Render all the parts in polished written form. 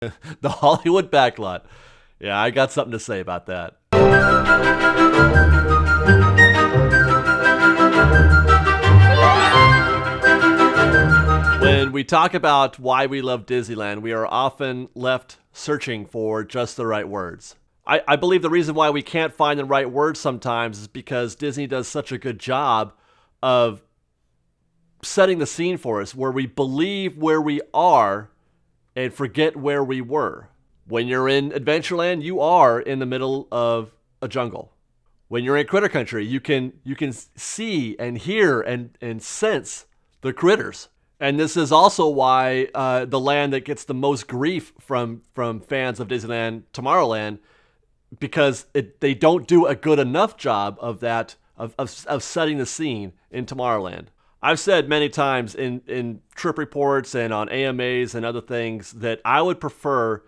The Hollywood Backlot. Yeah, I got something to say about that. When we talk about why we love Disneyland, we are often left searching for just the right words. I believe the reason why we can't find the right words sometimes is because Disney does such a good job of setting the scene for us where we believe where we are and forget where we were. When you're in Adventureland, you are in the middle of a jungle. When you're in Critter Country, you can see and hear and sense the critters. And this is also why the land that gets the most grief from fans of Disneyland Tomorrowland, because they don't do a good enough job of that of setting the scene in Tomorrowland. I've said many times in trip reports and on AMAs and other things that I would prefer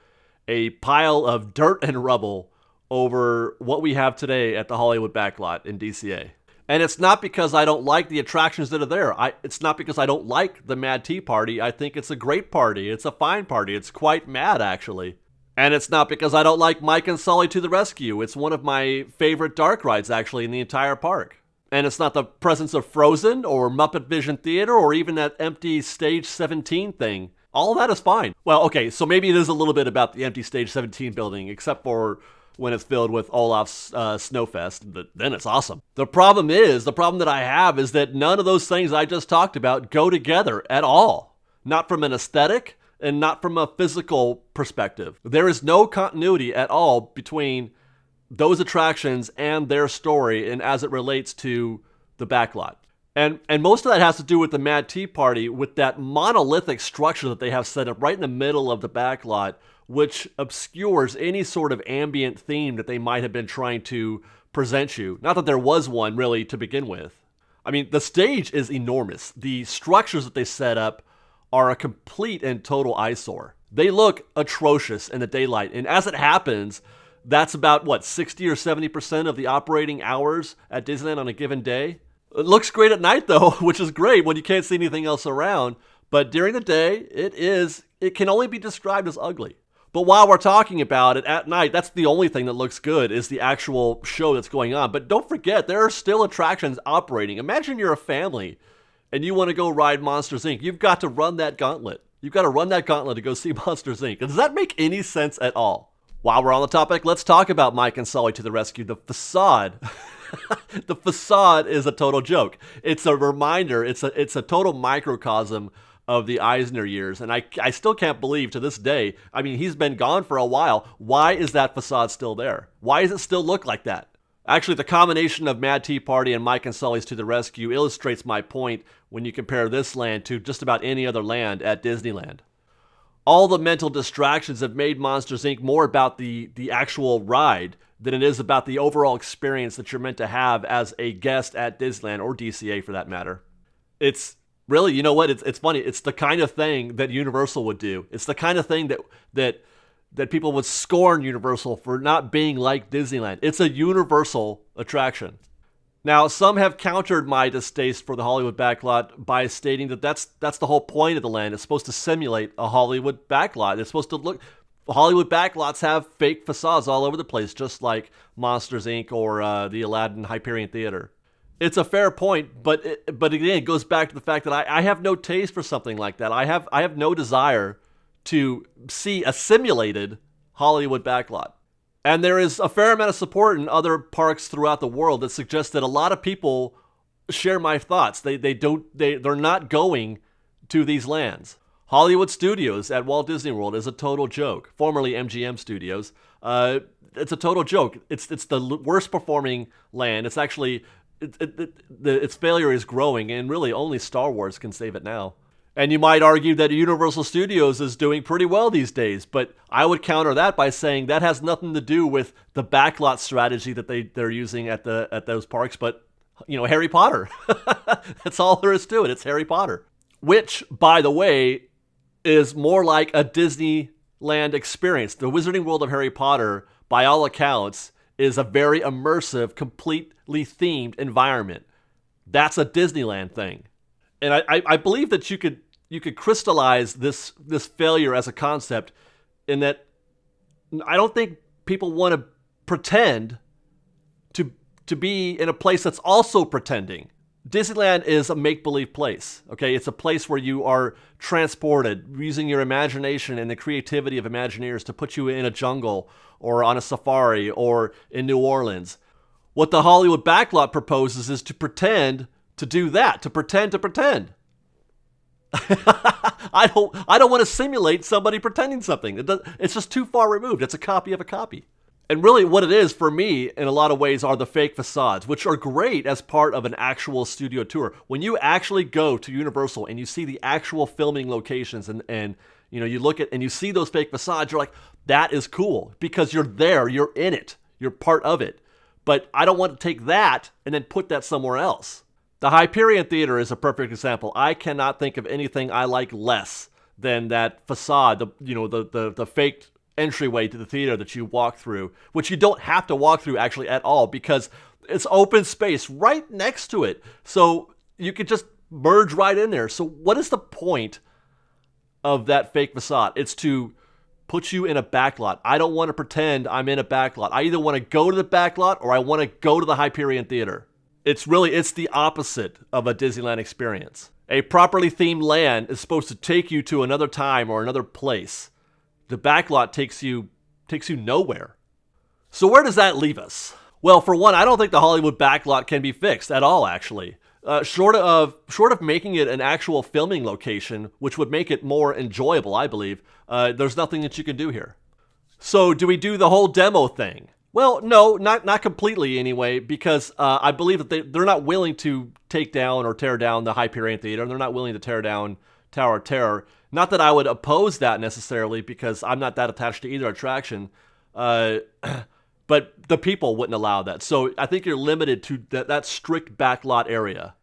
a pile of dirt and rubble over what we have today at the Hollywood Backlot in DCA. And it's not because I don't like the attractions that are there. It's not because I don't like the Mad Tea Party. I think it's a great party. It's a fine party. It's quite mad, actually. And it's not because I don't like Mike and Sully to the Rescue. It's one of my favorite dark rides, actually, in the entire park. And it's not the presence of Frozen or Muppet Vision Theater or even that empty Stage 17 thing. All of that is fine. Well, okay, so maybe it is a little bit about the empty Stage 17 building, except for when it's filled with Olaf's Snowfest, but then it's awesome. The problem that I have is that none of those things I just talked about go together at all. Not from an aesthetic and not from a physical perspective. There is no continuity at all between those attractions and their story and as it relates to the backlot. And most of that has to do with the Mad Tea Party, with that monolithic structure that they have set up right in the middle of the backlot, which obscures any sort of ambient theme that they might have been trying to present you. Not that there was one, really, to begin with. I mean, the stage is enormous. The structures that they set up are a complete and total eyesore. They look atrocious in the daylight, and as it happens, that's about, 60 or 70% of the operating hours at Disneyland on a given day? It looks great at night, though, which is great when you can't see anything else around. But during the day, it can only be described as ugly. But while we're talking about it, at night, that's the only thing that looks good is the actual show that's going on. But don't forget, there are still attractions operating. Imagine you're a family and you want to go ride Monsters, Inc. You've got to run that gauntlet. You've got to run that gauntlet to go see Monsters, Inc. Does that make any sense at all? While we're on the topic, let's talk about Mike and Sully to the Rescue. The facade. The facade is a total joke. It's a reminder. It's a total microcosm of the Eisner years. And I still can't believe to this day, I mean, he's been gone for a while. Why is that facade still there? Why does it still look like that? Actually, the combination of Mad Tea Party and Mike and Sully's To the Rescue illustrates my point when you compare this land to just about any other land at Disneyland. All the mental distractions have made Monsters, Inc. more about the actual ride than it is about the overall experience that you're meant to have as a guest at Disneyland, or DCA for that matter. It's really, you know what, it's funny. It's the kind of thing that Universal would do. It's the kind of thing that people would scorn Universal for not being like Disneyland. It's a Universal attraction. Now, some have countered my distaste for the Hollywood Backlot by stating that that's the whole point of the land. It's supposed to simulate a Hollywood Backlot. It's supposed to look... Hollywood Backlots have fake facades all over the place, just like Monsters, Inc. or the Aladdin Hyperion Theater. It's a fair point, but again, it goes back to the fact that I have no taste for something like that. I have no desire to see a simulated Hollywood Backlot. And there is a fair amount of support in other parks throughout the world that suggests that a lot of people share my thoughts. They're not going to these lands. Hollywood Studios at Walt Disney World is a total joke. Formerly MGM Studios. It's a total joke. It's the worst performing land. It's actually its failure is growing, and really only Star Wars can save it now. And you might argue that Universal Studios is doing pretty well these days, but I would counter that by saying that has nothing to do with the backlot strategy that they're using at those parks, but Harry Potter. That's all there is to it. It's Harry Potter, which, by the way, is more like a Disneyland experience. The Wizarding World of Harry Potter, by all accounts, is a very immersive, completely themed environment. That's a Disneyland thing. And I believe that you could crystallize this failure as a concept in that I don't think people want to pretend to be in a place that's also pretending. Disneyland is a make-believe place, okay? It's a place where you are transported using your imagination and the creativity of Imagineers to put you in a jungle or on a safari or in New Orleans. What the Hollywood Backlot proposes is to pretend to do that, to pretend to pretend. I don't want to simulate somebody pretending something. It's just too far removed. It's a copy of a copy. And really what it is for me in a lot of ways are the fake facades, which are great as part of an actual studio tour. When you actually go to Universal and you see the actual filming locations and you look at and you see those fake facades, you're like, that is cool because you're there, you're in it, you're part of it. But I don't want to take that and then put that somewhere else. The Hyperion Theater is a perfect example. I cannot think of anything I like less than that facade, the fake entryway to the theater that you walk through, which you don't have to walk through actually at all because it's open space right next to it. So you could just merge right in there. So what is the point of that fake facade? It's to put you in a backlot. I don't want to pretend I'm in a backlot. I either want to go to the backlot or I want to go to the Hyperion Theater. It's the opposite of a Disneyland experience. A properly themed land is supposed to take you to another time or another place. The backlot takes you nowhere. So where does that leave us? Well, for one, I don't think the Hollywood Backlot can be fixed at all, actually. Short of making it an actual filming location, which would make it more enjoyable, I believe, there's nothing that you can do here. So do we do the whole demo thing? Well, no, not completely anyway, because I believe that they're not willing to take down or tear down the Hyperion Theater, and they're not willing to tear down Tower of Terror. Not that I would oppose that necessarily, because I'm not that attached to either attraction, but the people wouldn't allow that. So I think you're limited to that strict backlot area.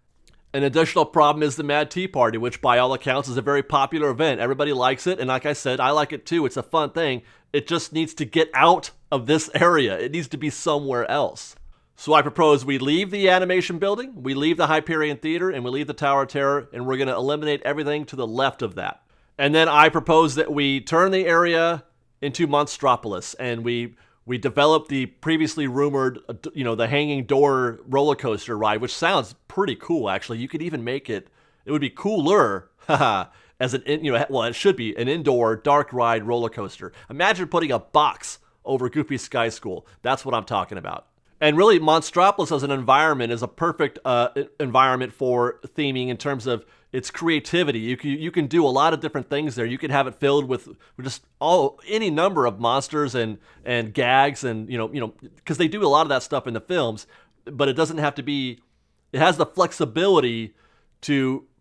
An additional problem is the Mad Tea Party, which by all accounts is a very popular event. Everybody likes it, and like I said, I like it too. It's a fun thing. It just needs to get out of this area. It needs to be somewhere else. So I propose we leave the animation building, we leave the Hyperion Theater, and we leave the Tower of Terror, and we're going to eliminate everything to the left of that. And then I propose that we turn the area into Monstropolis, and we develop the previously rumored, the hanging door roller coaster ride, which sounds pretty cool, actually. You could even make it would be cooler, as it should be an indoor dark ride roller coaster. Imagine putting a box over Goofy Sky School. That's what I'm talking about. And really, Monstropolis as an environment is a perfect environment for theming in terms of its creativity. You can do a lot of different things there. You can have it filled with just any number of monsters and gags and because they do a lot of that stuff in the films, but it doesn't have to be. It has the flexibility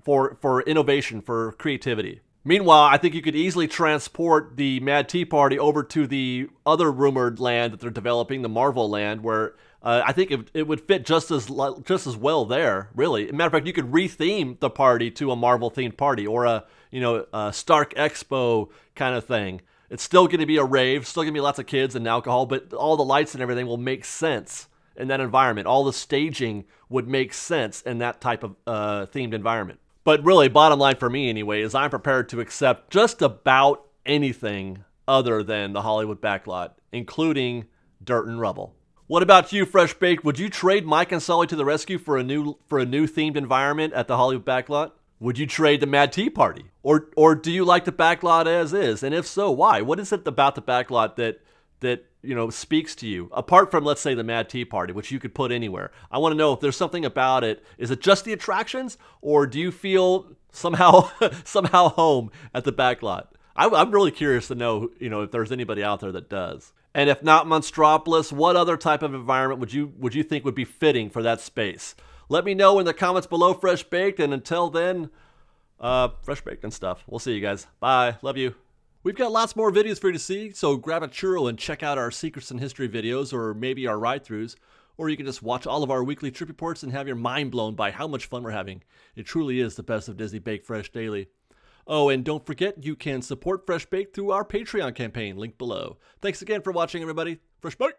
for innovation, for creativity. Meanwhile, I think you could easily transport the Mad Tea Party over to the other rumored land that they're developing, the Marvel land, where I think it would fit just as well there, really. As a matter of fact, you could re-theme the party to a Marvel-themed party or a Stark Expo kind of thing. It's still going to be a rave, still going to be lots of kids and alcohol, but all the lights and everything will make sense in that environment. All the staging would make sense in that type of themed environment. But really, bottom line for me anyway, is I'm prepared to accept just about anything other than the Hollywood Backlot, including dirt and rubble. What about you, Fresh Baked? Would you trade Mike and Sully to the rescue for a new themed environment at the Hollywood Backlot? Would you trade the Mad Tea Party? Or do you like the Backlot as is? And if so, why? What is it about the Backlot that speaks to you, apart from, let's say, the Mad Tea Party, which you could put anywhere? I want to know if there's something about it. Is it just the attractions, or do you feel somehow home at the Backlot? I'm really curious to know, if there's anybody out there that does. And if not Monstropolis, what other type of environment would you think would be fitting for that space? Let me know in the comments below, Fresh Baked. And until then, Fresh Baked and stuff. We'll see you guys. Bye. Love you. We've got lots more videos for you to see, so grab a churro and check out our Secrets in History videos, or maybe our ride-throughs, or you can just watch all of our weekly trip reports and have your mind blown by how much fun we're having. It truly is the best of Disney Baked Fresh Daily. Oh, and don't forget, you can support Fresh Baked through our Patreon campaign, link below. Thanks again for watching, everybody. Fresh Baked!